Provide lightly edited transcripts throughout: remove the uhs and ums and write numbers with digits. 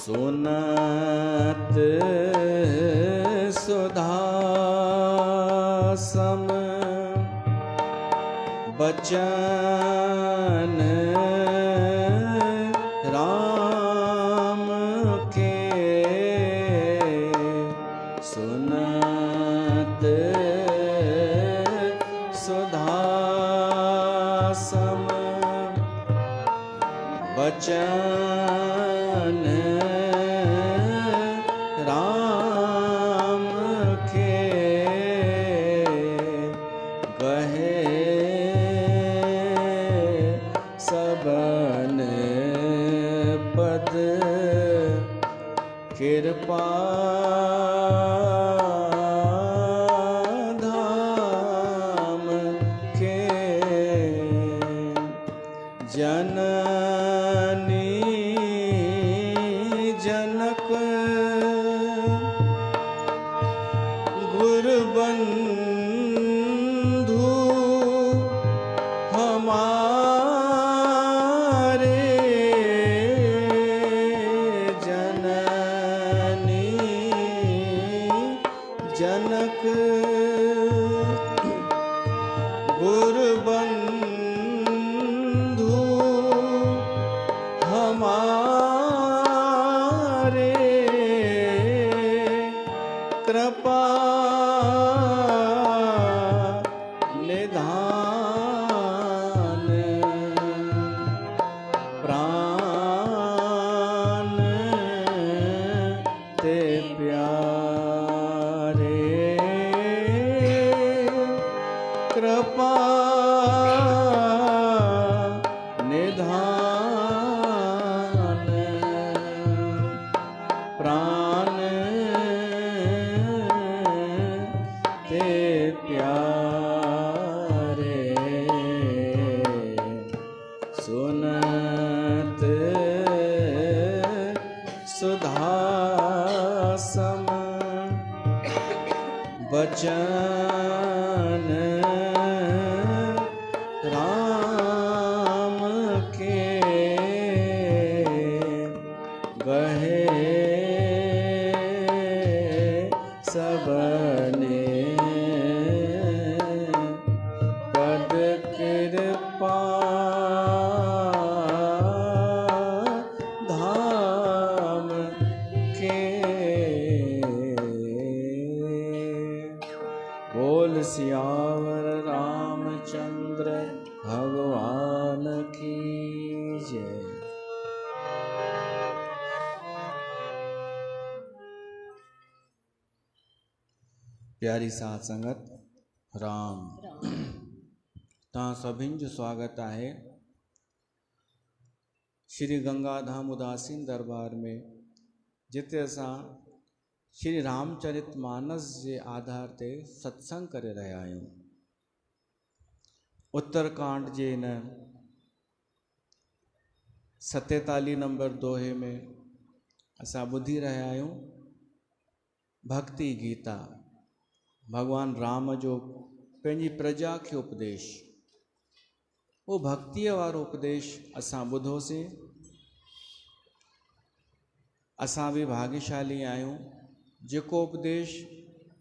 सुनत सुधा सम बचन राम के, सुनत सुधा सम बचन राम के, गहे सबन पद कृपा धाम के, जननी जनक गुरुबंधु हमारे, जननी जनक गुरुबंधु हमारे, कृपा निधान प्राण ते प्यारे, कृपा निधान प्राण ते प्यारे, सुनत सुधा सम बचन राम के, गहे सबने पद कृपा धाम के। बोल सियावर रामचंद्र भगवान की जय। प्यारी साथ संगत राम ता सभिन जो स्वागत है श्री गंगाधाम उदासीन दरबार में, जिते असां श्री रामचरित मानस के आधार ते सत्संग करे रहा आहियूं। उत्तरकांड जे इन 47 नंबर दोहे में असां ॿुधी रहिया आहियूं भक्ति गीता, भगवान राम जो पंहिंजी प्रजा खे उपदेश। वो भक्तिअ वारो उपदेश असां ॿुधोसीं। असां भी भाग्यशाली आहियूं जेको उपदेश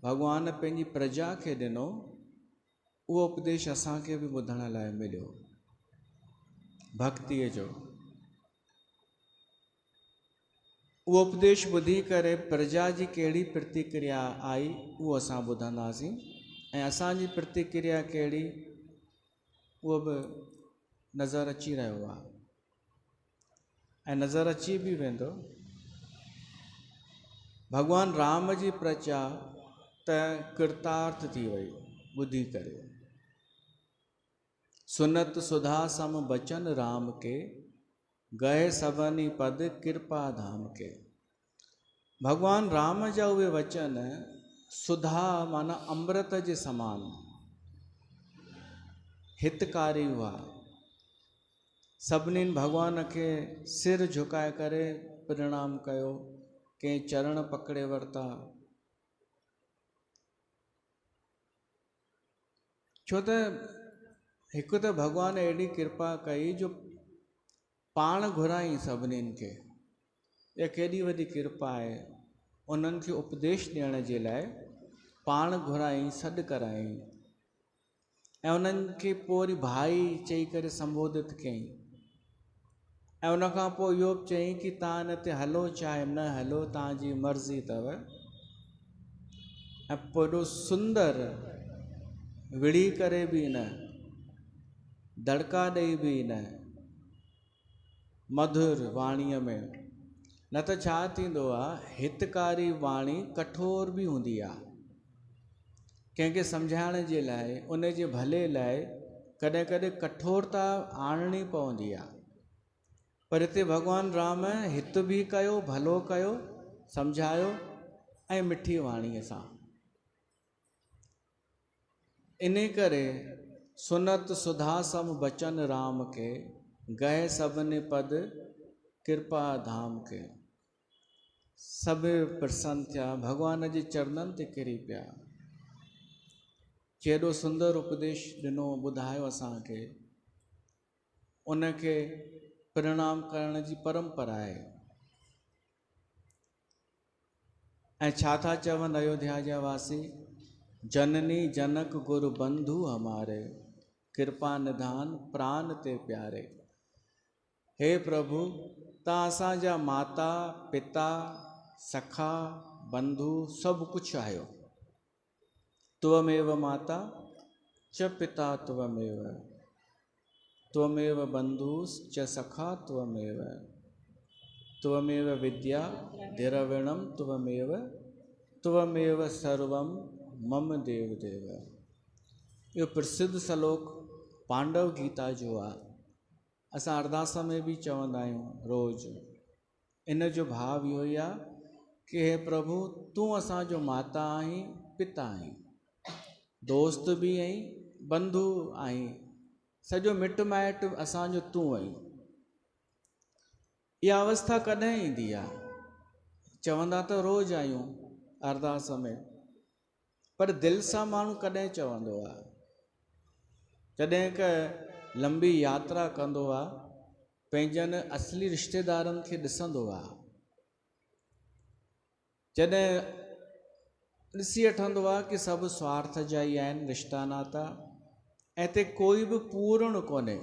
भगवान पंहिंजी प्रजा खे ॾिनो, उहो उपदेश असांखे भी ॿुधण लाइ मिलियो भक्तिअ जो। वो उपदेश ॿुधी करे प्रजा जी कहिड़ी प्रतिक्रिया आई वो असां ॿुधंदासीं, ऐं असांजी प्रतिक्रिया कहिड़ी उहो बि नज़र अची रहियो आहे ऐं नज़र अची भी वेंदो। भगवान राम जी प्रजा त कृतार्थ थी वई ॿुधी करे। सुनत सुधा सम बचन राम के, गए सभनी पद कृपा धाम के। भगवान राम जा उहे वचन सुधा माना अमृत जे समान हितकारी हुआ। सभिनीनि भगवान के सिर झुकाए करे प्रणाम कयो, के चरण पकड़े वरता। छो त हिकु त भगवान एडी कृपा कई जो पाण घुराई सभिनीनि खे, इहा केॾी वॾी कृपा आहे। उन्हनि खे उपदेश ॾियण जे लाइ पाण घुराई, सॾु कराई ऐं उन्हनि खे पोइ वरी भाई चई करे संबोधित कयईं। ऐं उन खां पोइ इहो बि चयईं कि तव्हां हिन ते हलो चाहे न हलो, तव्हांजी मर्ज़ी अथव। ऐं पोइ एॾो सुंदर विड़ी करे बि न, दड़का ॾेई बि न, मधुर वाणीअ में, न त छा थींदो आहे, हितकारी वाणी कठोर बि हूंदी आहे। कंहिंखे सम्झाइण जे लाइ, उन जे भले लाइ कॾहिं कॾहिं कठोरता आणणी पवंदी आहे। पर हिते भॻवानु राम हित बि कयो, भलो कयो, सम्झायो ऐं मिठी वाणीअ सां। इन करे सुनत सुधा सम बचन राम के, गए सभिनी पद कृपा धाम के। सभु प्रसन्न थिया, भॻवान जे चरणनि ते किरी पिया। केॾो सुंदर उपदेश ॾिनो, ॿुधायो असांखे। उनखे प्रणाम करण जी परंपरा आहे। ऐं छा था चवनि अयोध्या जा वासी, जननी जनक गुरु बंधु हमारे, कृपा निधान प्राण ते प्यारे। हे प्रभु, तव्हां असांजा माता पिता सखा बंधु सभु कुझु आहियो। त्वमेव माता च पिता त्वमेव, त्वमेव बंधुश्च सखा त्वमेव, त्वमेव विद्या द्रविणम त्वमेव, त्वमेव सर्वम मम देव देव। इहो प्रसिद्ध श्लोक पांडव गीता जो आहे। असां अरदास में बि चवंदा आहियूं रोज़। इन जो भाव इहो ई आहे कि हे प्रभु, तूं असांजो माता आहीं, पिता आहीं, दोस्त बि आहीं, बंधु आहीं, सॼो मिटु माइटु असांजो तूं आहीं। इहा अवस्था कॾहिं ईंदी आहे? चवंदा त रोज़ आहियूं अरदास में, पर दिलि सां माण्हू कॾहिं चवंदो आहे? जॾहिं का लंबी यात्रा कंदो आहे, पंहिंजनि असली रिश्तेदारनि खे ॾिसंदो आहे, जॾहिं ॾिसी वठंदो आहे कि सभु स्वार्थ जा ई आहिनि रिश्ता नाता, ऐं हिते कोई बि पूर्ण कोन्हे।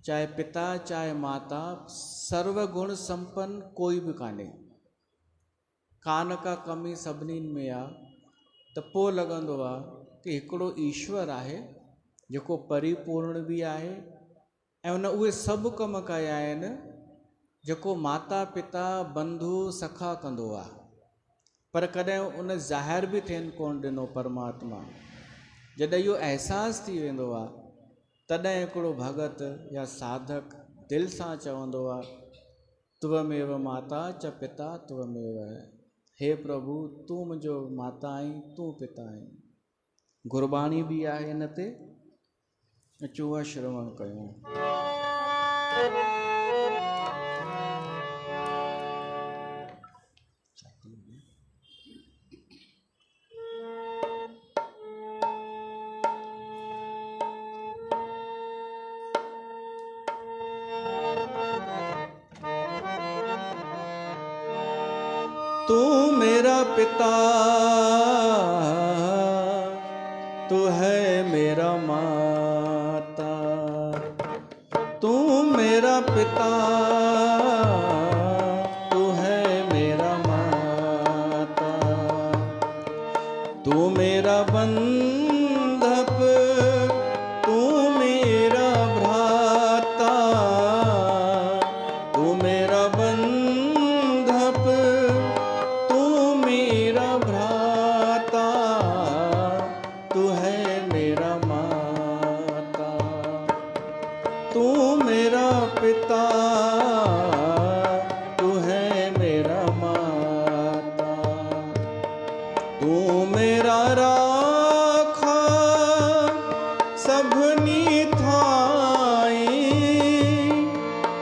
चाहे पिता चाहे माता, सर्वगुण संपन्न कोई बि कान्हे, कान का कमी सभिनीनि में आहे। त पोइ लॻंदो आहे कि हिकिड़ो ईश्वर आहे जेको परिपूर्ण बि आहे, ऐं उन उहे सभु कम कया आहिनि जेको माता पिता बंधु सखा कंदो आहे, पर कॾहिं उन ज़ाहिर बि थियनि कोन ॾिनो परमात्मा। जॾहिं इहो अहसासु थी वेंदो आहे, तॾहिं हिकिड़ो भगत या साधक दिलि सां चवंदो आहे, त्वमेव माता च पिता त्वमेव। हे प्रभु, तूं मुंहिंजो माता आहीं, तूं पिता आहीं। गुरबाणी बि आहे हिन ते, अचो उहा श्रवण कयूं। तू मेरा पिता, तू है मेरा माता। तू मेरा पिता, तू है मेरा माता। तू मेरा बंधप, तू मेरा भ्राता। तू मेरा बंधप, तू मेरा भ्राता। तू है मेरा माता। तू मेरा पिता, तू है मेरा माता। तू मेरा राखा सभनी थाई,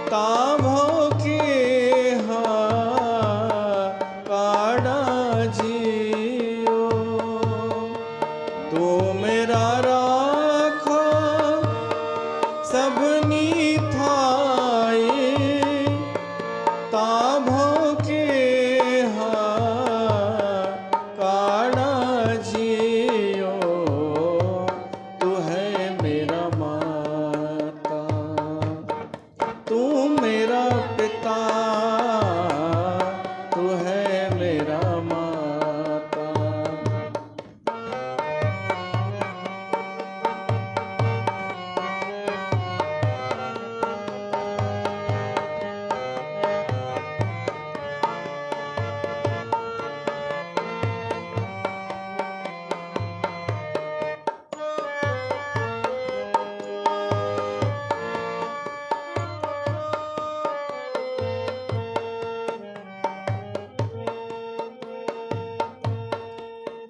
ताभो के हा काड़ा जियो। तू मेरा राखा सभनी थाई, तू मेरा पिता, तू है मेरा माता।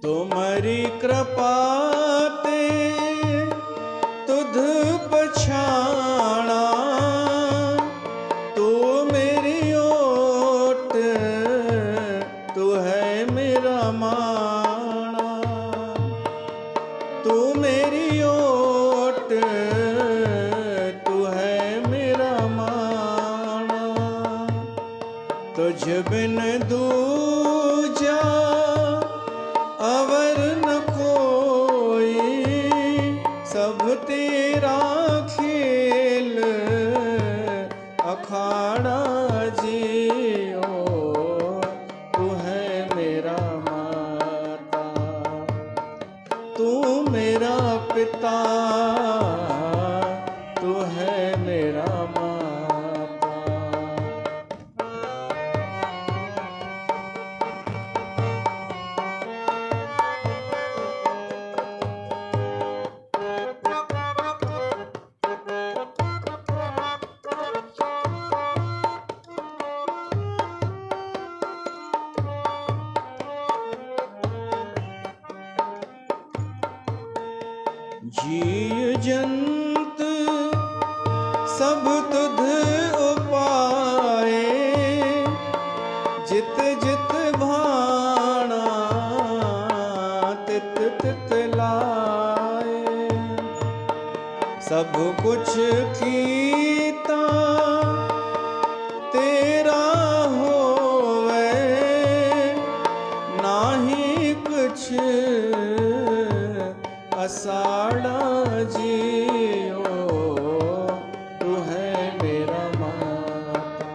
तुम्हारी कृपा ते तुध पछाणा, तू मेरी ओट, तू है मेरा माणा। तू मेरी ओट, तू है मेरा माणा। तुझ बिन दूजा अवर न कोई, सब तेरा खेल अखाड़ा जियो। तू है मेरा माता, तू मेरा पिता, तू है मेरा माता। जीव जंत सब तुध उपाए, जित जित भाणा तित तित लाए। सब कुछ कीता तेरा होवे, नाही कुछ असाड़ा जियो। तू है मेरा माता।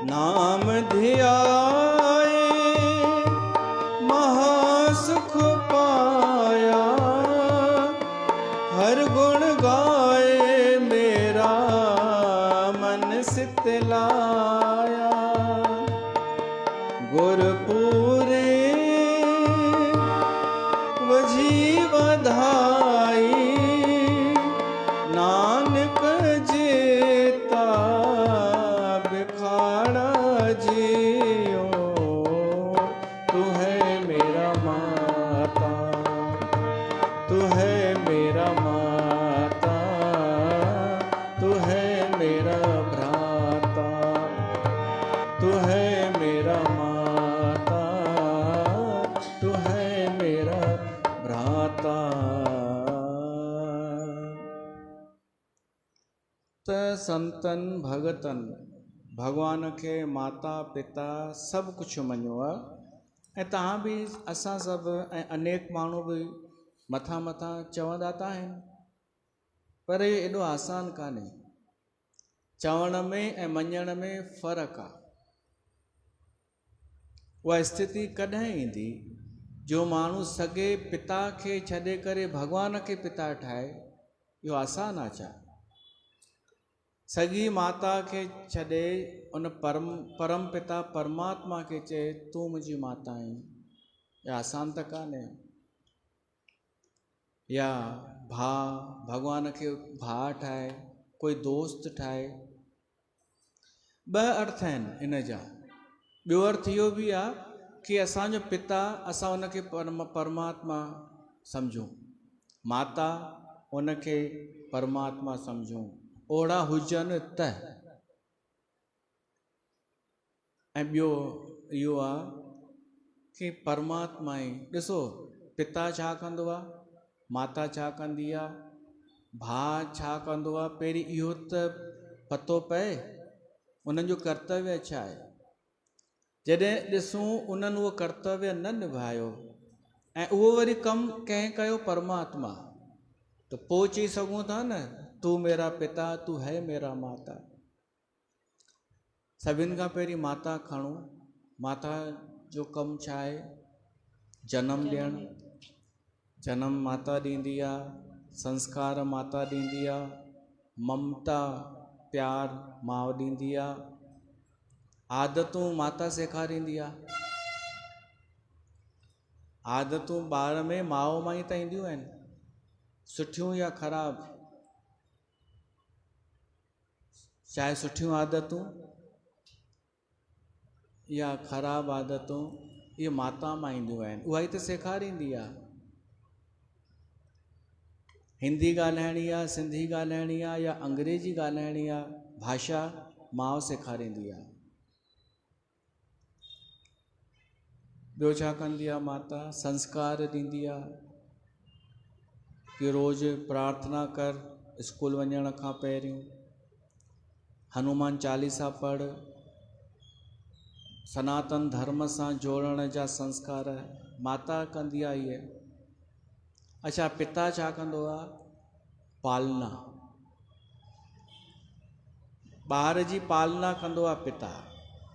नाम धियाए महासुख पाया, हर गुण गाए मेरा मन सितलाया। गुरपुरे वजी बधाई, नानक जेता बिखाड़ा जियो। तू है मेरा माता, तू है मेरा माता, तू है मेरा भ्राता, तू है मेरा माता, तू है मेरा भ्राता। त संतन भगतन भगवान के माता पिता सब कुछ मञियो आहे। ऐं तव्हां बि असां सभु ऐं अनेक माण्हू बि मथां मथां चवंदा त आहिनि, पर इहो एॾो आसान कान्हे। चवण में ऐं मञण में फ़र्क़ु आहे। उहा स्थिति कॾहिं ईंदी जो माण्हू सॻे पिता खे छॾे करे भॻवान खे पिता ठाहे? इहो आसान आहे छा? सॻी माता खे छॾे उन परम पिता परमात्मा खे चए तूं मुंहिंजी माता आहीं, इहा आसान त कान्हे। या भाउ भॻवान खे भाउ ठाहे, कोई दोस्त ठाहे। ॿ अर्थ आहिनि इन जा। ॿियो अर्थ इहो बि आहे कि असांजो पिता असां उनखे परमात्मा सम्झूं, माता उनखे परमात्मा सम्झूं, ओड़ा हुजनि त। ऐं ॿियो इहो आहे कि परमात्मा ई ॾिसो, पिता छा कंदो आहे? माता छा कंदी आहे, भाउ छा कंदो आहे, पहिरीं इहो त पतो पए उन्हनि जो कर्तव्य छा आहे। जॾहिं ॾिसूं उन्हनि उहो कर्तव्य न निभायो ऐं उहो वरी कमु कंहिं कयो, परमात्मा, त पोइ चई सघूं था न तू मेरा पिता तू है मेरा माता। सभिनि खां पहिरीं माता खणूं। माता जो कमु छा आहे? जनमु ॾियणु। जनमु माता ॾींदी आहे, संस्कार माता ॾींदी आहे, ममता प्यार माउ ॾींदी आहे, आदतूं माता सेखारींदी आहे। आदतूं ॿार में माउ मां ई त ईंदियूं आहिनि, सुठियूं या ख़राबु। चाहे सुठियूं आदतूं या ख़राबु आदतूं, इहे माता मां ईंदियूं आहिनि, उहा ई त सेखारींदी आहे। हिंदी ॻाल्हाइणी आहे, सिंधी ॻाल्हाइणी आहे या अंग्रेजी ॻाल्हाइणी आहे, भाषा माउ सेखारींदी आहे। ॿियो छा कंदी आहे माता? संस्कार ॾींदी आहे कि रोज़ु प्रार्थना कर स्कूल वञण खां पहिरियों, हनुमान चालीसा पढ़, सनातन धर्म सां जोड़ण जा संस्कार माता कंदी आहे इहे। अच्छा, पिता छा कंदो आहे? पालना। ॿार जी पालना कंदो आहे पिता,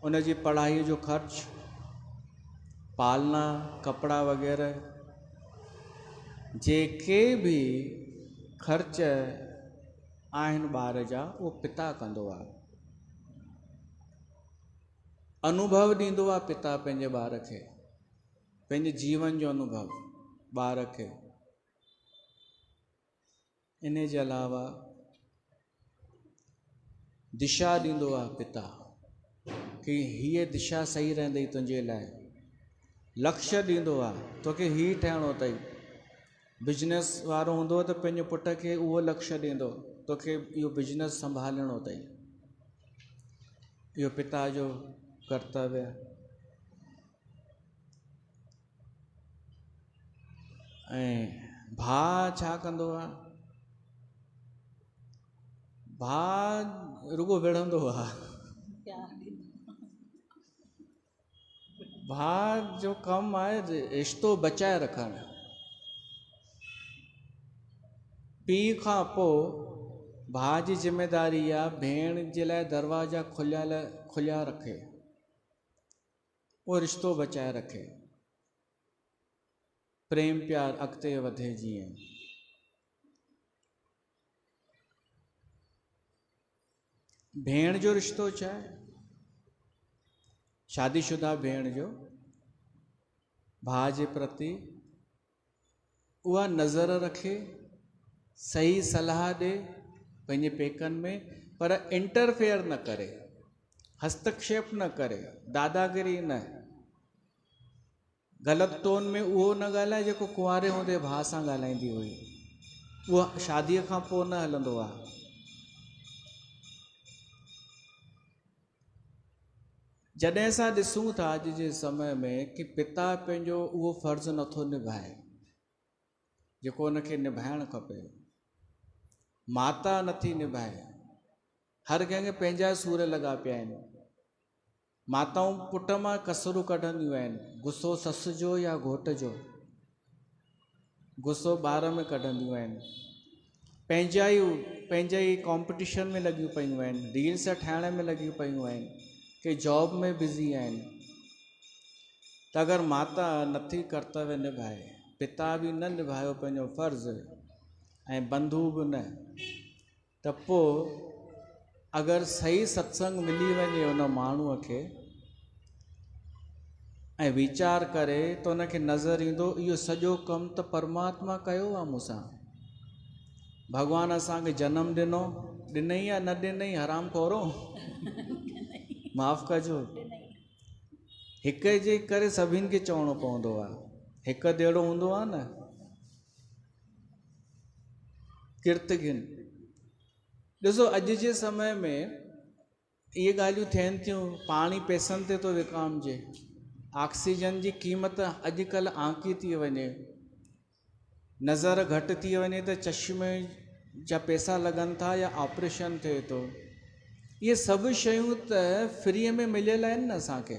उन जी पढ़ाईअ जो ख़र्च, पालना, कपिड़ा वग़ैरह, जेके बि ख़र्च आहिनि ॿार जा, उहो पिता कंदो आहे। अनुभव ॾींदो आहे पिता पंहिंजे ॿार खे, पंहिंजे जीवन जो अनुभव ॿार खे। इन जे अलावा दिशा ॾींदो आहे पिता कि हीअ दिशा सही रहंदी तुंहिंजे लाइ। लक्ष्य ॾींदो आहे, तोखे हीउ ठहिणो अथई। बिजनेस वारो हूंदो त पंहिंजे पुट खे उहो लक्ष्य ॾींदो, तोखे इहो बिजनेस संभालणो अथई। इहो पिता जो कर्तव्य। ऐं भाउ छा कंदो आहे? भाउ रुगो विढ़ंदो आहे। भाउ जो कमु आहे रिश्तो बचाए रखणु। पीउ खां पोइ भाउ जी ज़िमेदारी आहे भेण जे लाइ दरवाजा खुलिया रखे, उहो रिश्तो बचाए रखे, प्रेम प्यार अॻिते वधे जीअं। भेण जो रिश्तो छा आहे? शादीशुदा भेण जो भाउ जे प्रति उहा नज़र रखे, सही सलाह ॾे पंहिंजे पेकनि में, पर इंटरफेयर न करे, हस्तक्षेप न करे, दादागिरी न, ग़लति टोन में उहो न ॻाल्हाए जेको कुंवारे हूंदे भाउ सां ॻाल्हाईंदी हुई। उहा शादीअ खां पोइ न हलंदो आहे। जॾहिं असां ॾिसूं था अॼु जे समय में कि पिता पंहिंजो उहो फ़र्ज़ु नथो निभाए जेको उनखे निभाइणु खपे, माता नथी निभाए, हर कंहिंखे पंहिंजा सूर लॻा पिया आहिनि। माताऊं पुट मां कसरूं कढंदियूं आहिनि, गुस्सो ससु जो या घोट जो, गुस्सो ॿार में कढंदियूं आहिनि, पंहिंजा ई कॉम्पिटिशन में लॻियूं पियूं आहिनि, रील्स ठाहिण में लॻियूं पियूं आहिनि, के जॉब में बिज़ी आहिनि। त अगरि माता नथी कर्तव्य निभाए, पिता बि न निभायो पंहिंजो फ़र्ज़ु ऐं बंधु बि न, त पोइ अगरि सही सत्संग मिली वञे उन माण्हूअ खे ऐं वीचार करे त उनखे नज़र ईंदो इहो सॼो कमु त परमात्मा कयो आहे मूंसां। भॻवानु असांखे जनमु ॾिनई या न ॾिनई हराम खोरो, माफ़ु कजो। हिक जे करे सभिनि खे चवणो पवंदो आहे, हिकु जहिड़ो हूंदो आहे न, कीर्तगिन। ॾिसो अॼु जे समय में इहे ॻाल्हियूं थियनि थियूं, पाणी पैसनि ते थो विकामजे, ऑक्सीजन जी क़ीमत अॼुकल्ह आंकी थी वञे, नज़र घटि थी वञे त चश्मे जा पैसा लॻनि था या ऑपरेशन थिए थो। ये सभु शयूं त फ्रीअ में मिलियल आहिनि न असांखे।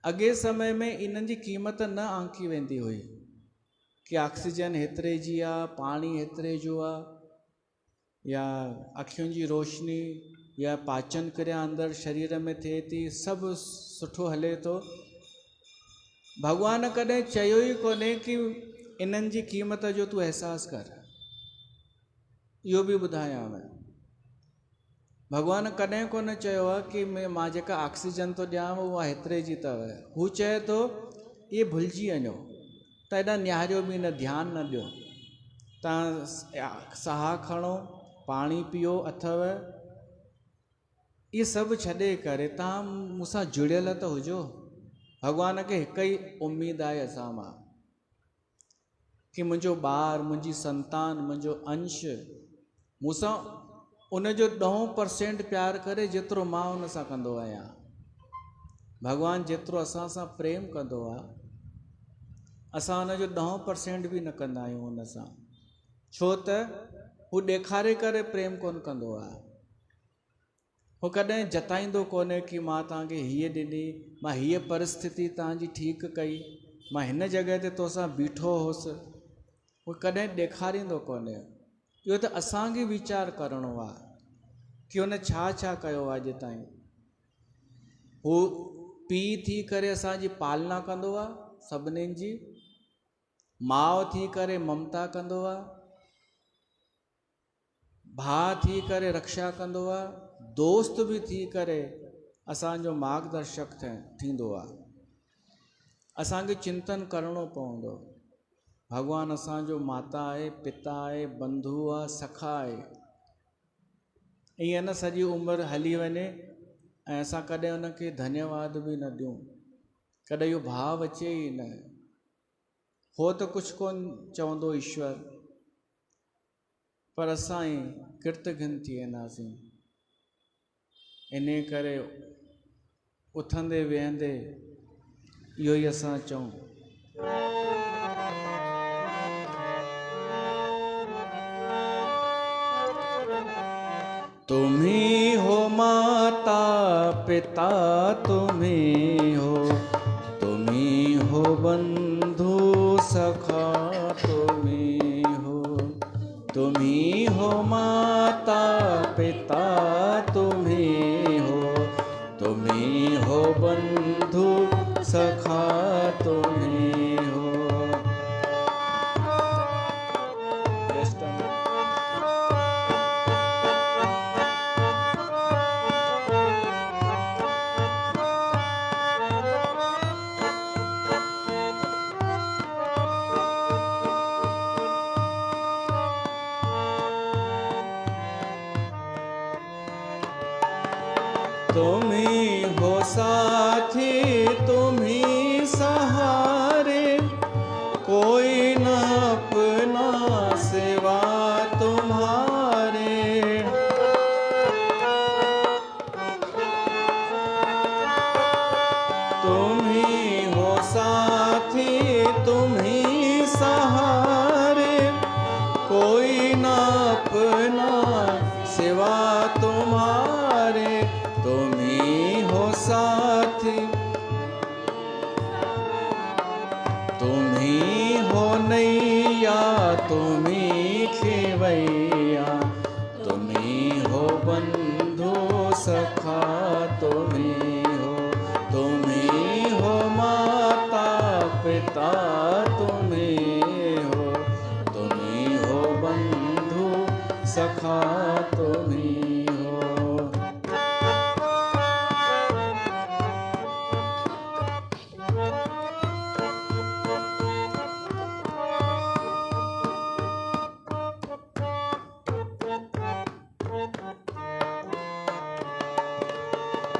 अॻे समय में इन्हनि जी क़ीमत न आंकी वेंदी हुई कि ऑक्सीजन हेतिरे जी आहे, पाणी हेतिरे जो आहे, या अखियुनि जी रोशनी या पाचन क्रिया अंदरि शरीर में थिए थी, सभु सुठो हले थो। भॻवान कॾहिं चयो ई कोन्हे कि इन्हनि जी क़ीमत जो तूं अहसासु कर। इहो बि ॿुधायां मैं, भॻवान कॾहिं कोन चयो आहे कि मां जेका ऑक्सीजन थो ॾियांव उहा हेतिरे जी अथव। हू चए थो इहे भुलिजी वञो, त एॾा निहारियो बि न, ध्यानु न ॾियो, तव्हां साहु खणो, पाणी पीओ अथव, इहे सभु छॾे करे तव्हां मूंसां जुड़ियल त हुजो। भॻवान खे हिकु ई उमेदु आहे असां मां कि मुंहिंजो ॿारु, मुंहिंजी संतान, मुंहिंजो अंश मूंसां उनजो 10% प्यार करे जेतिरो मां उन सां कंदो आहियां। भॻवान जेतिरो असां सां प्रेम कंदो आहे, असां उनजो 10% बि न कंदा आहियूं उन सां, छो त हू ॾेखारे करे प्रेम कोन कंदो आहे। हू कॾहिं जताईंदो कोन्हे कि मां तव्हांखे हीअ ॾिनी, मां हीअ परिस्थिति तव्हांजी ठीकु कई, मां हिन जॻह ते तोसां बीठो हुउसि, हू कॾहिं ॾेखारींदो कोन्हे। इहो त असांखे वीचार करिणो आहे कि हुन छा छा कयो आहे अॼु ताईं। हू पीउ थी करे असांजी पालना कंदो आहे, सभिनीनि जी माउ थी करे ममता कंदो आहे, भाउ थी करे रक्षा कंदो आहे, दोस्त बि थी करे असांजो मार्गदर्शक थींदो आहे। असांखे चिंतन करिणो पवंदो, भॻवानु असांजो माता आहे, पिता आहे, बंधु आहे, सखा आहे। ईअं न सॼी उमिरि हली वञे ऐं असां कॾहिं उनखे धन्यवाद बि न ॾियूं, कॾहिं इहो भाव अचे ई न। हो त कुझु कोन चवंदो ईश्वर, पर असां ई कृतघ्न थी वेंदासीं। इन करे उथंदे वेहंदे इहो ई असां चऊं, तुम ही हो माता पिता, तुम ही हो बंधु सखा, तुम ही हो माता पिता, तुम ही हो बंधु सखा, तुम ही हो। तुम ही हो साथी, तुम ही सहारे, कोई न अपना सिवा तुम्हारे। तुम ही हो साथी, तुम ही सहारे, कोई न अपना सिवा तुम्हारे। तुम ही हो साथी, तुम ही हो नैया, तुम ही खेवैया, तुम ही हो बंधु सखा, तुम ही हो माता पिता, तुम ही हो बंधु सखा, तुम ही हो।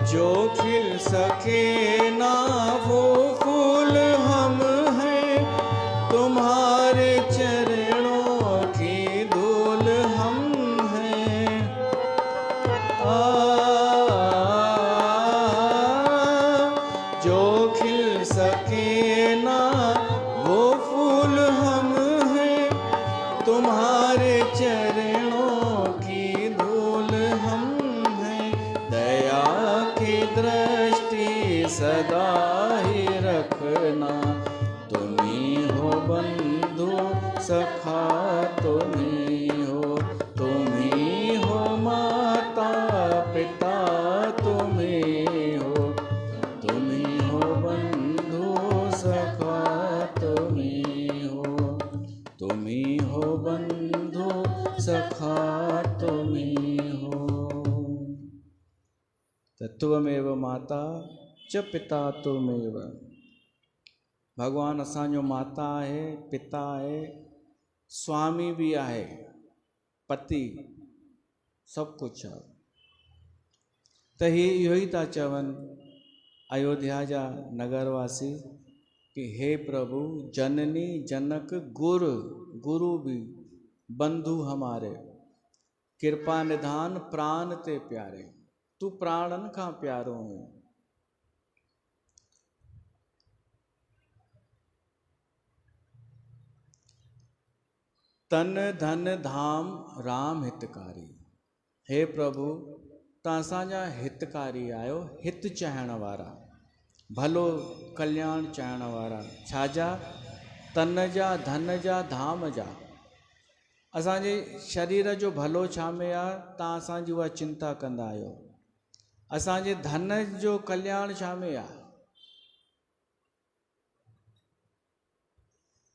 जो खिल सके ना वो फूल हम हैं, तुम्हारे चरणों की धूल हम हैं। जो खिल सके ना वो फूल हम हैं, तुम्हारे चरणों की धूल हम हैं, दया की दृष्टि सदा ही रखना। तुम ही हो बंधु सखा, तुम ही हो, तुम ही हो माता पिता, तुम ही हो, तुम ही हो बंधु सखा, तुम ही हो, तुम ही हो बंधु सखा, तुम ही हो। तत्वमेव माता च पिता त्वमेव। भगवान असांजो माता है, पिता है, स्वामी भी आहे, पति, सब कुछ आहे। त इहो ई था चवनि अयोध्या जा नगरवासी कि हे प्रभु, जननी जनक गुरु, गुरु भी बंधु हमारे, कृपा निधान प्राण ते प्यारे। तू प्राणन खां प्यारो है। तन धन धाम राम हितकारी। हे प्रभु, तव्हां असांजा हितकारी आहियो, हित चाहण वारा, भलो कल्याण चाहण वारा। छाजा? तन जा, धन जा, धाम जा। असांजे शरीर जो भलो छा में आहे, तव्हां असांजी उहा चिंता कंदा आहियो। असांजे धन जो कल्याण छा में आहे।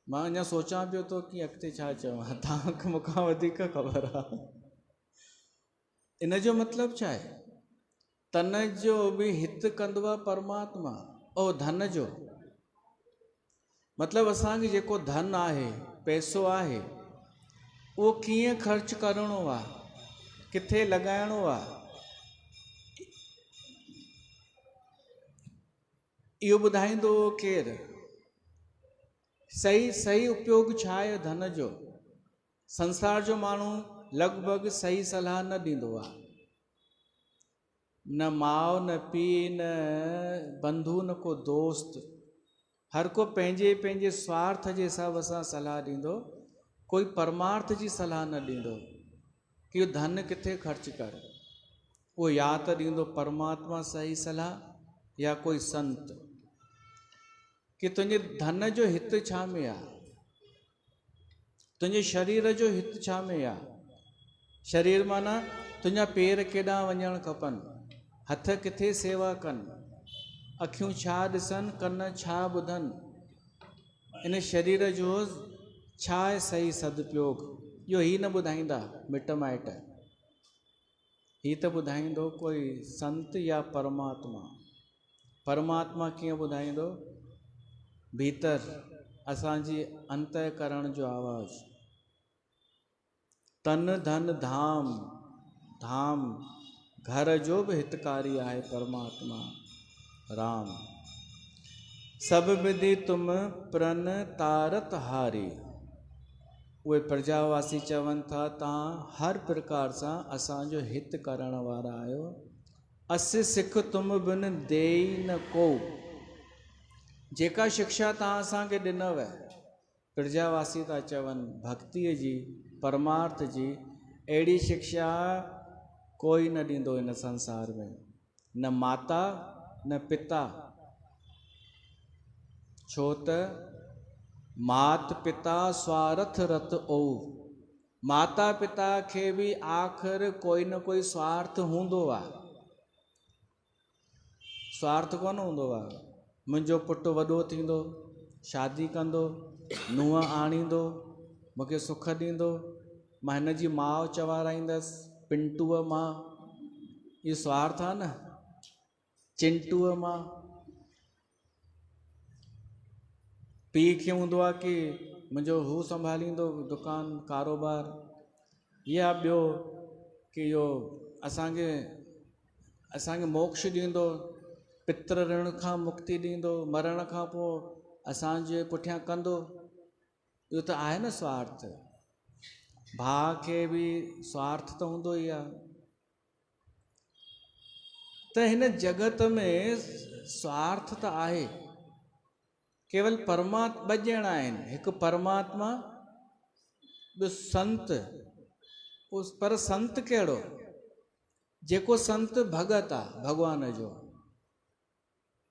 मां अञा सोचां पियो थो कि अॻिते छा चवां, तव्हांखे मूंखां वधीक ख़बर आहे। इन जो मतिलबु छा आहे? तन जो बि हित कंदो आहे परमात्मा, ऐं धन जो मतिलबु असांखे जेको धन आहे, पैसो आहे, उहो कीअं ख़र्च करणो आहे, किथे लॻाइणो आहे, इहो ॿुधाईंदो केरु? सही उपयोग छा आहे धन जो? संसार जो माण्हू लॻभॻि सही सलाह न ॾींदो आहे। न माउ, न पीउ, न बंधु, न को दोस्त। हर को पंहिंजे पंहिंजे स्वार्थ जे हिसाब सां सलाह ॾींदो, कोई परमार्थ जी सलाह न ॾींदो कि इहो धन किथे ख़र्च कर। उहो या त ॾींदो परमात्मा सही सलाह या कोई संत, कि तुंहिंजे धन जो हित छा में आहे, तुंहिंजे शरीर जो हित छा में आहे। शरीर माना तुंहिंजा पेर केॾांहुं वञणु खपनि, हथ किथे सेवा कनि, अखियूं छा ॾिसनि, कन छा ॿुधनि, इन शरीर जो छा आहे सही सदुपयोग। इहो ई न ॿुधाईंदा मिट माइट, ही त ॿुधाईंदो कोई संत या परमात्मा। परमात्मा कीअं ॿुधाईंदो? भीतर असांजी अंतःकरण जो आवाज़। तन धन धाम, धाम घर जो बि हितकारी आहे परमात्मा राम। सब विधि तुम प्रण तारत हारी। उहे प्रजावासी चवनि था, तव्हां हर प्रकार सां असांजो हित करण वारा आहियो। अस सिख तुम बिन देई न को। जेका शिक्षा तव्हां असांखे ॾिनव, प्रजावासी था चवनि, भक्तीअ जी, परमार्थ जी, अहिड़ी शिक्षा कोई न ॾींदो इन संसार में, न माता न पिता। छो त मात पिता स्वार्थ रत ओ। माता पिता खे बि आख़िर कोई न कोई स्वार्थ हूंदो आहे। स्वार्थ कोन हूंदो आहे मुंहिंजो पुटु वॾो थींदो, शादी कंदो, नुंहुं आणींदो, मूंखे सुख ॾींदो, मां हिन जी माउ चवाराईंदसि, पिंटूअ मां। इहो स्वार्थ आहे न। चिंटूअ मां। पीउ खे हूंदो आहे कि मुंहिंजो हू संभालींदो दुकानु कारोबार, या ॿियो कि इहो असांखे मोक्ष ॾींदो, पितृ ऋण खां मुक्ति ॾींदो, मरण खां पोइ असांजे पुठियां कंदो। इहो त आहे न स्वार्थ। भाउ खे बि स्वार्थ त हूंदो ई आहे। त हिन जगत में स्वार्थ त आहे। केवल ॿ ॼणा आहिनि, हिकु परमात्मा, संत उस पर संत कहिड़ो, जेको संत भगत आहे भॻवान जो,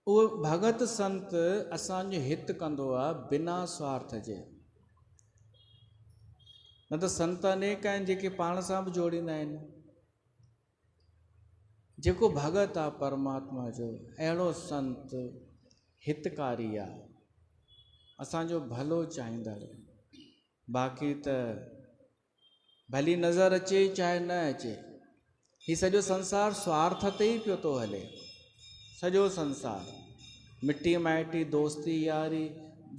उहो भगत संत असांजो हित कंदो आहे बिना स्वार्थ जे। न त संत अनेक आहिनि जेके पाण सां बि जोड़ींदा आहिनि। जेको भगत आहे परमात्मा जो, अहिड़ो संत हितकारी आहे, असांजो भलो चाहींदड़। बाक़ी त भली नज़र अचे चाहे न अचे, ही सॼो संसार स्वार्थ ते ई पियो थो हले। सॼो संसार मिटी माइटी दोस्ती यारी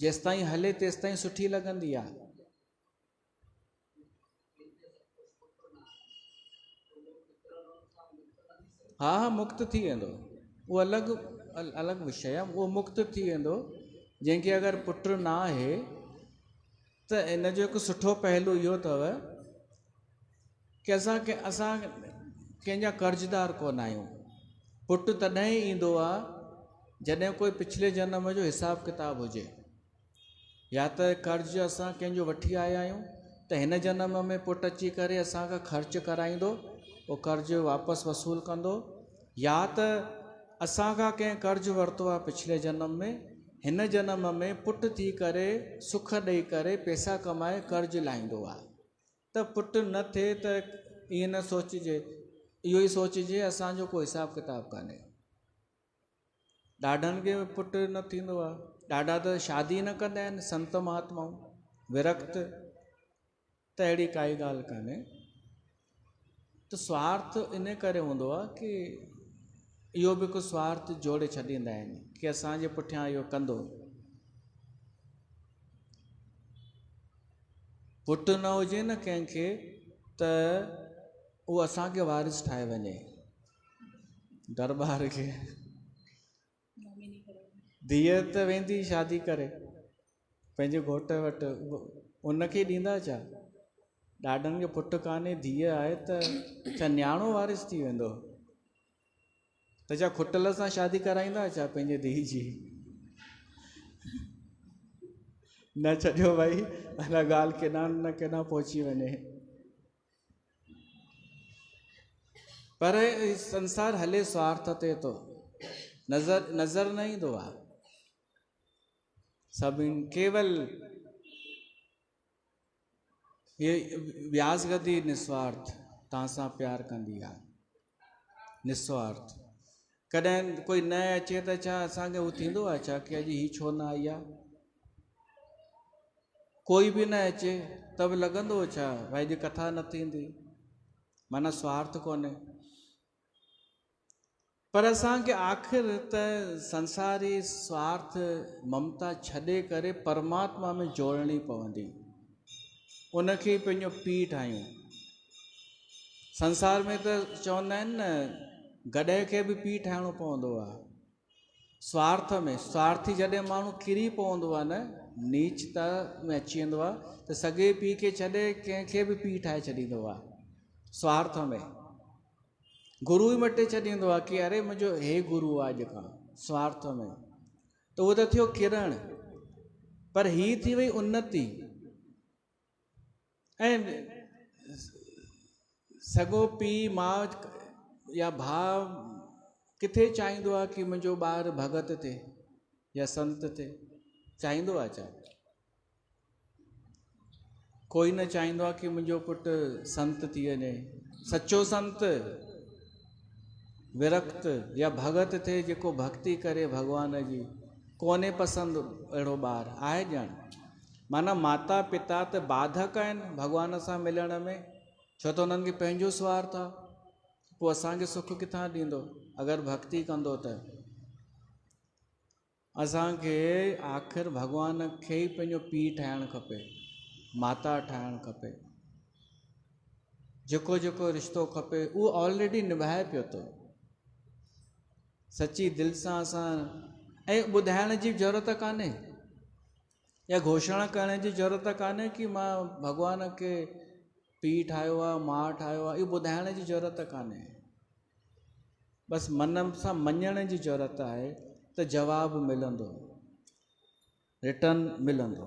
जेसिताईं हले तेसिताईं सुठी लॻंदी आहे। हा हा मुक्त थी वेंदो, उहो अलॻि विषय आहे। उहो मुक्त थी वेंदो जंहिंखे अगरि पुट न आहे त इन जो हिकु सुठो पहलू इहो अथव कि असां कंहिंजा कर्ज़दार कोन आहियूं। पुटु तॾहिं ईंदो आहे जॾहिं कोई पिछले जन्म जो हिसाब किताब हुजे, या त कर्ज़ असां कंहिंजो वठी आया आहियूं त हिन जन्म में पुटु अची करे असांखां ख़र्च कराईंदो, उहो कर्ज़ वापसि वसूल कंदो, या त असांखां कंहिं कर्ज़ वरितो आहे पिछले जन्म में, हिन जन्म में पुटु थी करे सुख ॾेई करे पैसा कमाए कर्ज़ लाहींदो आहे। त पुटु न थिए त ईअं न सोचिजे, इहो ई सोचिजे असांजो कोई हिसाब किताब कान्हे। ॾाढनि खे पुटु न थींदो आहे, ॾाढा त शादी न कंदा आहिनि संत महात्माऊं, विरक्त। त अहिड़ी काई ॻाल्हि कान्हे। त स्वार्थ इन करे हूंदो आहे कि इहो बि हिकु स्वार्थ जोड़े छॾींदा आहिनि कि असांजे पुठियां इहो कंदो। पुटु न हुजे न कंहिंखे त उहो असांखे वारिस ठाहे वञे। दरबार खे धीअ त वेंदी शादी करे पंहिंजे घोट वटि, उनखे ॾींदा छा? ॾाढनि खे पुटु कान्हे, धीअ आहे त छा न्याणो वारिस थी वेंदो? त छा खुटल सां शादी कराईंदा छा पंहिंजे धीउ जी? न छॾियो भाई, अञा ॻाल्हि केॾां न केॾां पहुची वञे। पर संसार हले स्वार्थ ते थो, नज़र न ईंदो आहे सभिनि। केवल ये व्यास गति निस्वार्थ तव्हां सां प्यार कंदी आहे, निस्वार्थ। कॾहिं कोई न अचे त छा असांखे हू थींदो आहे छा कि अॼु ही छो न आई आहे? कोई बि न अचे त बि लॻंदो छा भाई अॼु कथा न थींदी, माना स्वार्थ कोन्हे। पर असांखे आख़िर त संसारी स्वार्थ ममता छॾे करे परमात्मा में जोड़णी पवंदी, उनखे पंहिंजो पीउ ठाहियूं। संसार में त चवंदा आहिनि न गॾे खे बि पीउ ठाहिणो पवंदो आहे। स्वार्थ में स्वार्थी जॾहिं माण्हू किरी पवंदो आहे न, नीचता में अची वेंदो आहे, त सॻे पीउ खे छॾे कंहिंखे बि पीउ ठाहे छॾींदो आहे। स्वार्थ में गुरू ई मटे छॾींदो आहे कि अरे मुंहिंजो हे गुरू आहे अॼु खां। स्वार्थ में त उहो त थियो किरण, पर ही थी वई उन्नति। ऐं सॻो पीउ माउ या भाउ किथे चाहींदो आहे कि मुंहिंजो ॿारु भगत थिए या संत थिए? चाहींदो आहे छा? कोई न चाहींदो आहे कि मुंहिंजो पुटु संत थी वञे, सचो संत विरक्त या भगत थिए जेको भक्ति करे भॻवान जी। कोन्हे पसंदि अहिड़ो ॿारु आहे ॼण। माना माता पिता त बाधक आहिनि भॻवान सां मिलण में, छो त उन्हनि खे पंहिंजो स्वार्थ आहे। पोइ असांखे सुख किथां ॾींदो अगरि भक्ति कंदो त? असांखे आख़िर भॻवान खे ई पंहिंजो पीउ ठाहिणु खपे, माता ठाहिणु खपे। जेको जेको रिश्तो खपे उहो ऑलरेडी निभाए पियो थो सची दिलि सां असां। ऐं ॿुधाइण जी ज़रूरत कान्हे या घोषणा करण जी ज़रूरत कान्हे कि मां भॻवान खे पीउ ठाहियो आहे, माउ ठाहियो आहे। इहो ॿुधाइण जी ज़रूरत कान्हे, बसि मन सां मञण जी ज़रूरत आहे त जवाबु मिलंदो, रिटर्न मिलंदो।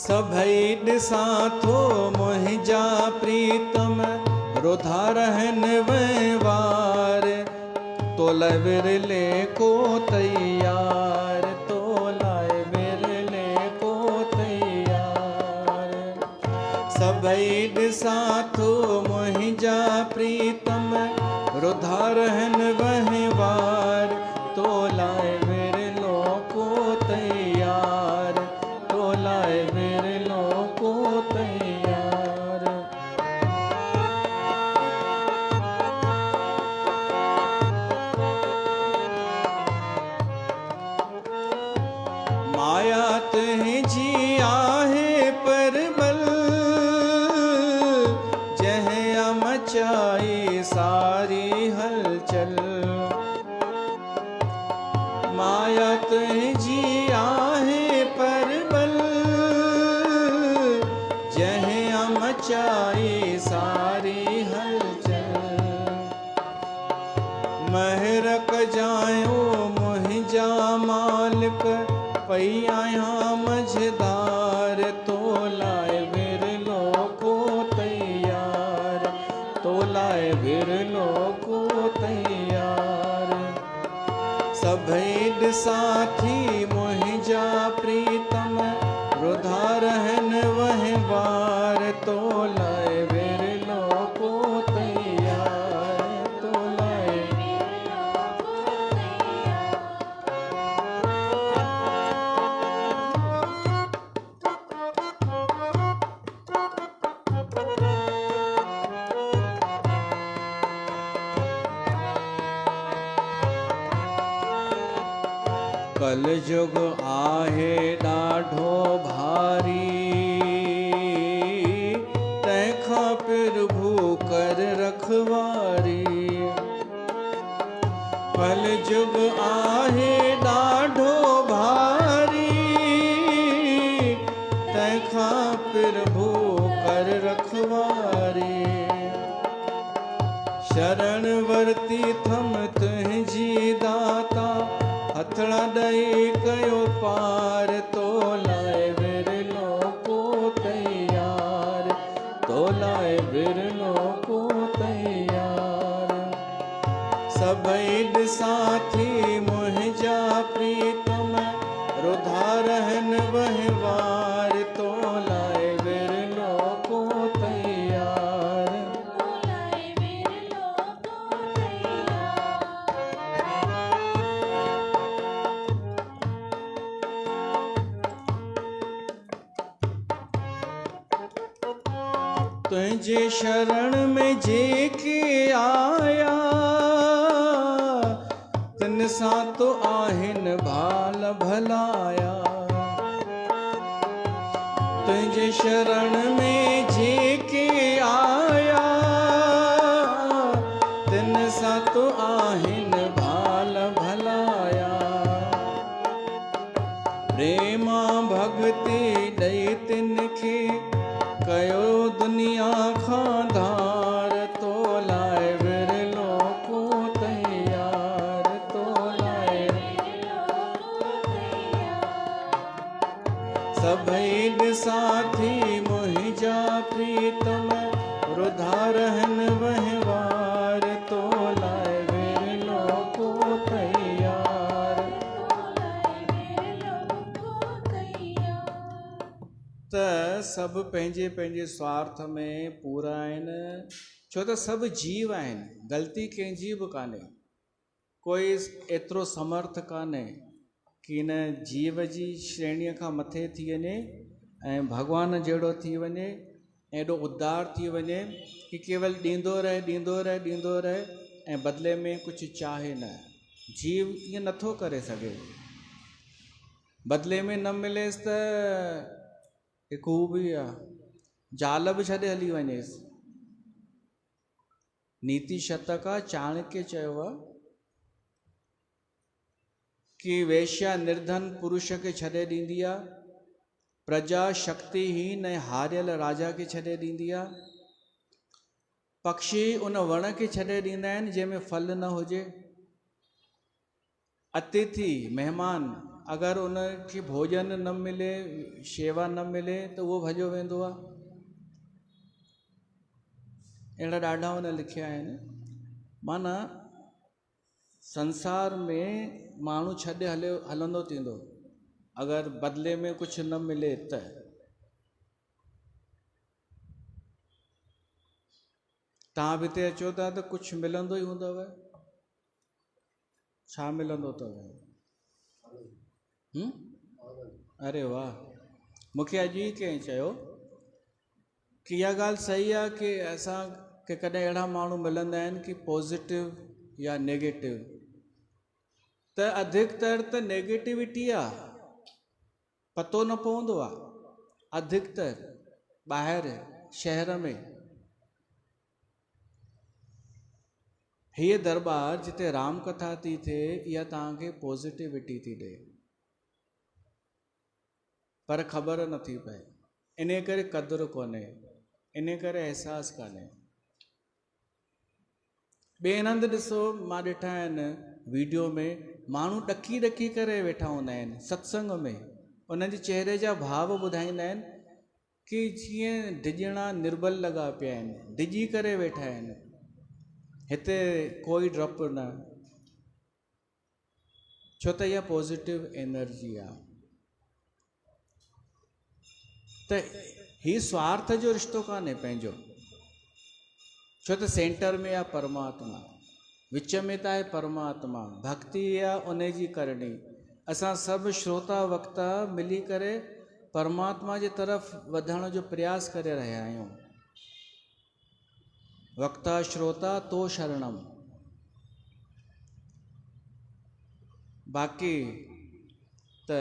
सभई ॾिसां थो मुंहिंजा प्रीतम रुधा रहन वहिंवार तोला विरले को तैयार तोला विरले को तैयार सभई ॾिसां थो मुंहिंजा प्रीतम रुधा रहन वहिंवार तोला विरलो को तैयार तोला विरलो को तैयार माया तुंहिंजी आहे परबल जंहिं मचाई सारी हलचल माया तुंहिंजी आहे परबल जंहिं मचाई सारी हलचल महर कजायो मुंहिंजा मालिक पई आहियां मझदार तोलाए विरलो को तैयार तोलाए विरलो को तैयार सभई ॾिसां थी मुंहिंजा प्रीतम रुधा रहन वहिंवार तोलाए विरलो को तैयार तोलाए कलयुग आहे ॾाढो भारी तंहिंखां प्रभु कर रखवारी कलयुग आहे ॾाढो भारी तंहिंखां प्रभु कर रखवारी शरण वरती थम तुंहिंजी दाता हथड़ा ॾेई कयो पार तोलाए विरलो को तैयार तोलाए विरलो को तैयार सभई ॾिसां थी मुंहिंजा प्रीतम रुधा रहन वहिंवार तोलाए विरलो को तैयार तोलाए विरलो को तैयार तुंहिंजे शरण में जेके आया तिन सां तो आहिनि भाल भलाया तुंहिंजे शरण में जेके आया तिन सां तो आहिनि भाल भलाया प्रेमा भक्ति ॾेई तिन खे कयो दुनिया खां धार तोलाए विरलो को तैयार तोलाए सभई ॾिसां थी मुंहिंजा प्रीतम रुधा रहन वहिंवार तोलाए विरलो को तैयार त सभु पंहिंजे पंहिंजे स्वार्थ में पूरा आहिनि छो त सभु जीव आहिनि ग़लती कंहिंजी बि कान्हे कोई एतिरो समर्थ कान्हे कि हिन जीव जी श्रेणीअ खां मथे थी वञे ऐं भॻवान जहिड़ो थी वञे एॾो उद्धार थी वञे कि केवल ॾींदो रहे ऐं बदिले में कुझु चाहे न जीव ईअं नथो करे सघे बदिले में न मिलेसि त हिकु हू बि आहे जाल बि छॾे हली वञेसि नीति शतक चाणक्य चयो आहे कि वेश्या निर्धन पुरुष खे छॾे ॾींदी आहे प्रजा शक्तिहीन ऐं हारियल राजा खे छॾे ॾींदी आहे पक्षी उन वण खे छॾे ॾींदा आहिनि जंहिंमें फल न हुजे अतिथि महिमान अगरि उनखे भोजन न मिले, शेवा न मिले त उहो भॼो वेंदो आहे। अहिड़ा ॾाढा उन लिखिया आहिनि। माना संसार में माण्हू छॾे हलंदो थींदो अगरि बदिले में कुझु न मिले त। तव्हां बि हिते अचो था त कुझु मिलंदो ई हूंदव। छा मिलंदो अथव? अरे वाह, मूंखे अॼु ई कंहिं चयो कि इहा ॻाल्हि सही आहे कि असांखे कॾहिं अहिड़ा माण्हू मिलंदा आहिनि कि पॉज़िटिव या नेगेटिव, त अधिकतर त नेगेटिविटी आहे, पतो न पवंदो आहे। अधिकतर ॿाहिरि शहर में हीअ दरबार जिते राम कथा थी थिए इहा तव्हांखे पॉज़िटिविटी थी ॾे, पर ख़बर नथी पए। इन करे क़दुरु कोन्हे, इन करे अहसासु कान्हे। ॿिए हंधि ॾिसो, मां ॾिठा आहिनि वीडियो में, माण्हू ॾकी ॾकी करे वेठा हूंदा आहिनि सत्संग में। उन्हनि जे चहिरे जा भाव ॿुधाईंदा आहिनि कि जीअं डिॼणा निर्बल लॻा पिया आहिनि, डिॼी करे वेठा आहिनि। हिते कोई डप न, छो त इहा पॉज़िटिव एनर्जी आहे। त ही स्वार्थ जो रिश्तो कान्हे पंहिंजो, छो त सेंटर में आहे परमात्मा, विच में त आहे परमात्मा। भक्ति आहे उन जी करणी। असां सभु श्रोता वक्ता मिली करे परमात्मा जे तरफ़ वधण जो प्रयास करे रहिया आहियूं। वक्ता श्रोता तो शरणम। बाक़ी त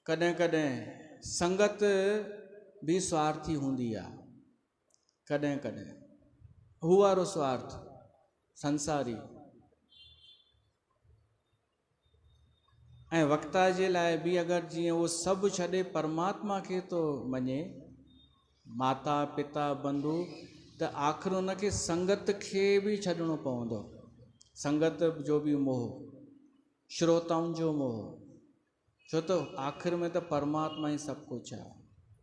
कॾहिं कॾहिं संगत भी स्वार्थी हूंदी आहे, कॾहिं कॾहिं हू वारो स्वार्थ संसारी। ऐं वक्ता जे लाइ बि अगरि जीअं उहो सभु छॾे परमात्मा खे थो मञे, माता पिता बंधु, त आख़िर उनखे संगत खे बि छॾिणो पवंदो। संगत जो बि मोह, श्रोताउनि जो मोह, छो त आख़िर में त परमात्मा ही सभु कुझु आहे।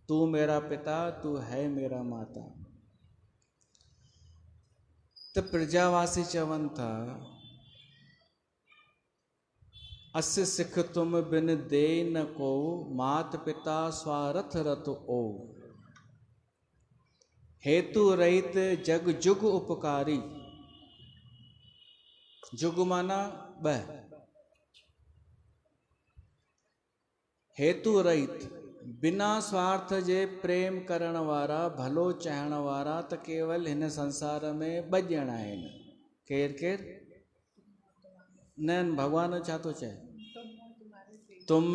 तू मेरा पिता, तू है मेरा माता। त प्रजावासी चवनि था, अस सिख तुम बिन दे न को, मात पिता स्वारथ रत ओ। हेतु रहित जग जुग उपकारी। जुग माना ॿ, हेतु रहित बिना स्वार्थ जे प्रेम करण वारा, भलो चाहण वारा त केवल हिन संसार में ॿ ॼणा आहिनि। केरु केरु? न भगवान छा थो चए? तुम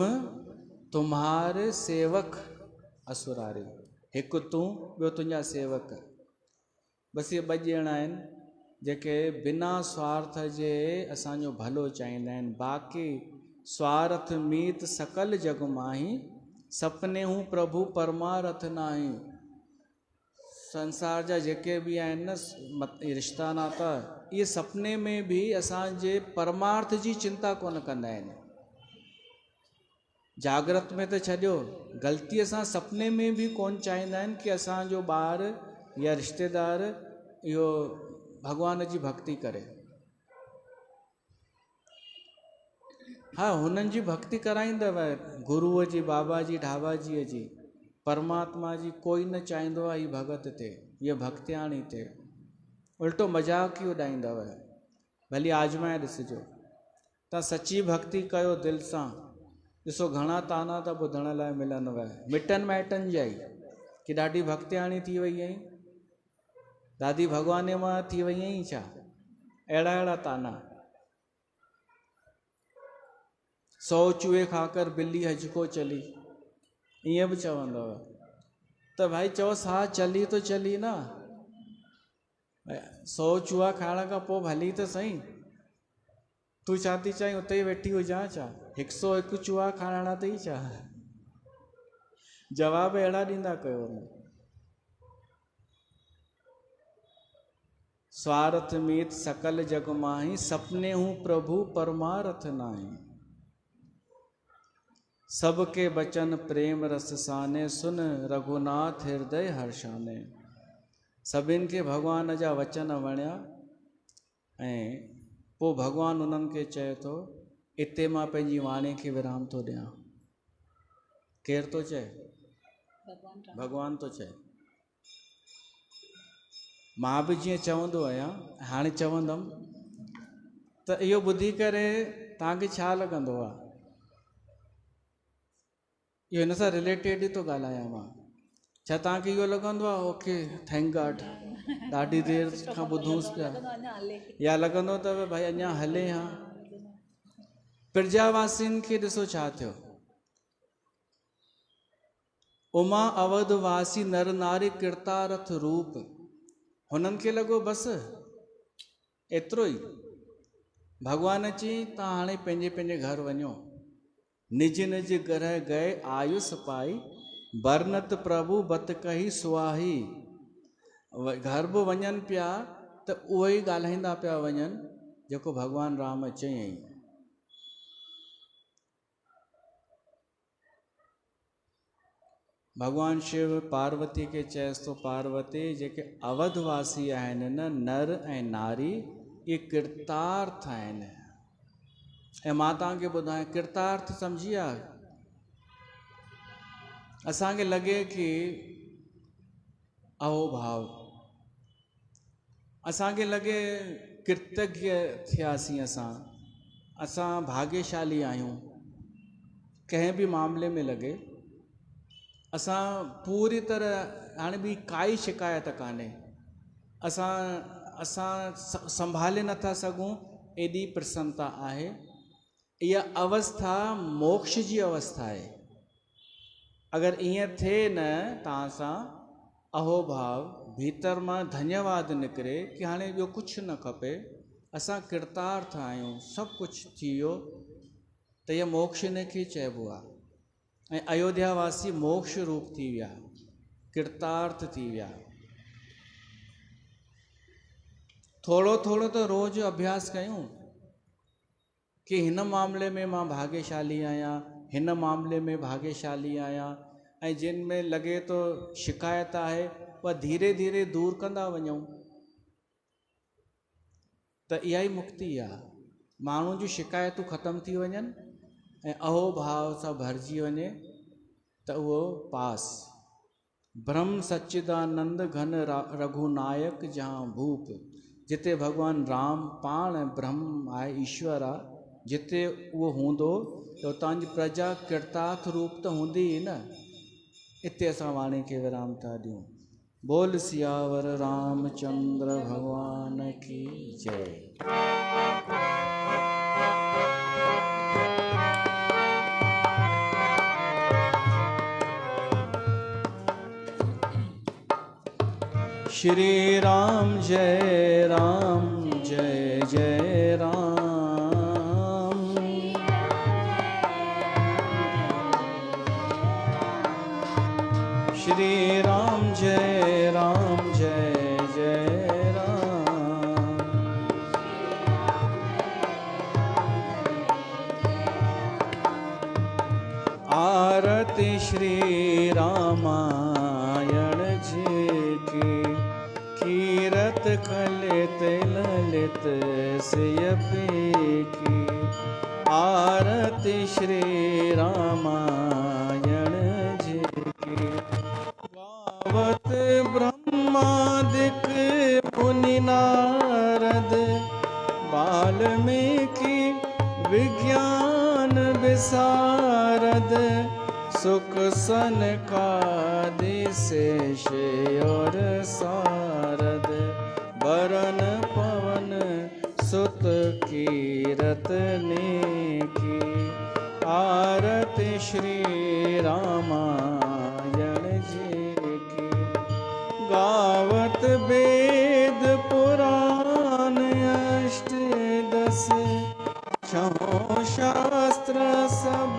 तुम्हारे सेवक असुरारे। हिकु तूं, ॿियो तुंहिंजा सेवक। बसि इहे ॿ ॼणा आहिनि जेके बिना स्वार्थ जे असांजो भलो चाहींदा आहिनि। बाक़ी स्वार्थ मीत सकल जग माही, सपने हूं प्रभु परमारथ नाही। संसार जा जेके बि आहिनि न रिश्ता नाता, इहे सपने में बि असांजे परमार्थ जी चिंता कोन कंदा आहिनि। जागृत में त छॾियो, ग़लतीअ सां सपने में बि कोन चाहींदा आहिनि कि असांजो ॿार या रिश्तेदार इहो भगवान जी भक्ति करे। हाँ, हुननि जी भक्ति कराईंदव, गुरूअ जी, बाबा जी, ढाबा जीअ जी, परमात्मा जी कोई न चाहींदो आहे ही भगत थिए, हीअ भक्तियाणी थिए। उल्टो मज़ाक ई उॾाईंदव। भली आजमाए ॾिसिजो। तव्हां सची भक्ति कयो दिलि सां, ॾिसो घणा ताना त ॿुधण लाइ मिलंदव, मिटनि माइटनि जा ई, कि ॾाढी भक्तियाणी थी वई आहीं, दादी भगवान मां थी वई आहीं छा? अहिड़ा अहिड़ा ताना। 100 चूहे खाकर बिल्ली हजको चली, ईअं बि चवंदव। त भाई चओसि हा चली तो चली न, 100 चूहा खाइण खां पोइ भली त सही। तूं छा थी चाहीं उते ई वेठी हुजां छा? 101 चूहा खाइणा अथई छा? जवाब अहिड़ा ॾींदा कयो न। स्वार्थ मीत सकल जग माही, सपने हूँ प्रभु परमारथ नाही। सबके बचन प्रेम रस साने, सुन रघुनाथ हृदय हर्षाने। सभिनि खे भगवान जा वचन वणिया ऐं पोइ भगवान उन्हनि खे चए थो इते मां पंहिंजी वाणी खे विराम थो ॾियां। केरु थो चए? भगवान थो चए। मां बि जीअं चवंदो आहियां, हाणे चवंदुमि त इहो ॿुधी करे तव्हांखे छा लॻंदो आहे? इहो हिन सां रिलेटेड ई थो ॻाल्हायां मां। छा तव्हांखे इहो लॻंदो आहे ओके थैंक गॉड ॾाढी देरि खां ॿुधूंसि पिया, या लॻंदो अथव भाई अञा हले हा? प्रजावासियुनि खे ॾिसो छा थियो। उमा अवधवासी नर नारी कृतारथ रूप, हुननि खे लॻो बसि एतिरो ई। भगवान अची तव्हां हाणे पंहिंजे पंहिंजे घर वञो। निज निज ग्रह गए आयुष पाई, बरनत प्रभु बत कही सुहाई। घर बि वञनि पिया त उहो ई ॻाल्हाईंदा पिया वञनि जेको भगवान राम चयईं। भगवान शिव पार्वती खे चएसि थो पार्वती जेके अवधवासी आहिनि न नर ऐं नारी इहे कृतार्थ आहिनि। ऐं मां तव्हांखे ॿुधायां कृतार्थ सम्झी आहे। असांखे लॻे कि अहोभाव, असांखे लॻे कृतज्ञ थियासीं, असां भाग्यशाली आहियूं। कंहिं बि मामले में लॻे असां पूरी तरह हाणे ॿी काई शिकायत कान्हे, असां संभाले नथा सघूं एॾी प्रसन्नता आहे। इहा अवस्था मोक्ष जी अवस्था आहे। अगरि ईअं थिए न तव्हां सां अहोभाव भीतर मां धन्यवाद निकिरे कि हाणे ॿियो कुझु न खपे, असां कृतार्थ आहियूं, सभु कुझु थी वियो, त इहा मोक्ष इनखे चइबो आहे। ऐं अयोध्या वासी मोक्ष रूप थी विया, कृतार्थ थी विया। थोरो थोरो त रोज़ अभ्यास कयूं कि हिन मामले में मां भाग्यशाली आहियां, हिन मामले में भाग्यशाली आहियां। ऐं जिन में लॻे थो शिकायत आहे उहा धीरे धीरे दूर कंदा वञूं त इहा ई मुक्ति आहे। माण्हुनि जूं शिकायतूं ख़तमु थी वञनि ऐं अहोभाव सां भरिजी वञे त उहो पास। ब्रह्म सच्चिदानंद घन रघुनायक जहाँ भूप, जिते भगवान राम पाण ब्रह्म आहे, ईश्वर आहे, जिते उहो हूंदो त उतां जी प्रजा कृतार्थ रूप त हूंदी ई न। इते असां वाणी खे विराम था ॾियूं। बोल सियावर रामचंद्र भगवान की जय। श्री राम जय जय राम। श्री राम जय जय राम। आरती श्री रामायण जी की, कीरत कलित ललित सियपी की। आरती श्री रामायण जी की, गावत ब्रह्मादिक मुनि नारद, वाल्मीकि विज्ञान विशारद। सुख सनकादि शेष और सारद, बरन पवन सुत कीरत नेकी। आरती श्री रामायण जी की, गावत वेद पुराण अष्ट दस। छहों शास्त्र सब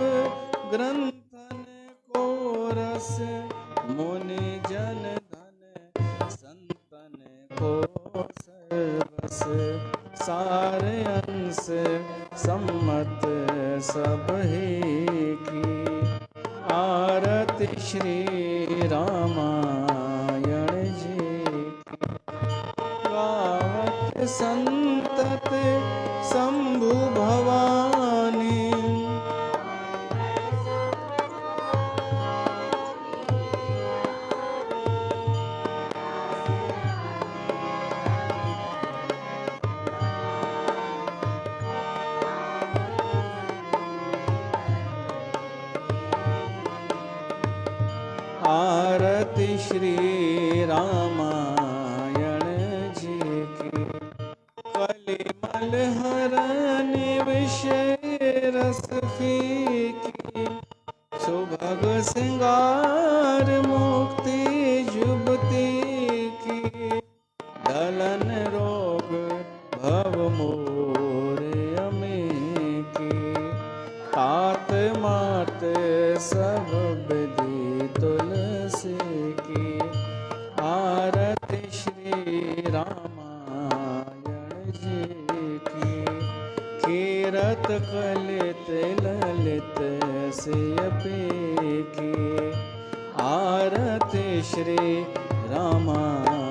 ग्रंथन को रस, मुनि जन धन संतन को सर। चार अंश सम्मत सब ही की। आरती श्री रामायण जी की। गावत संतत शंभु भवानी। आरती श्री रामायण जी की। कलिमल हरण विषय रस फीकी। सुभग श्रृंगार मुक्ति जुबती की। दलन रोग भव मोर अमी की। तात मात सब विधि तुलसी की। आरती श्री रामायण जी की। कीरत कलित ललित सियपी की। आरती श्री रामायण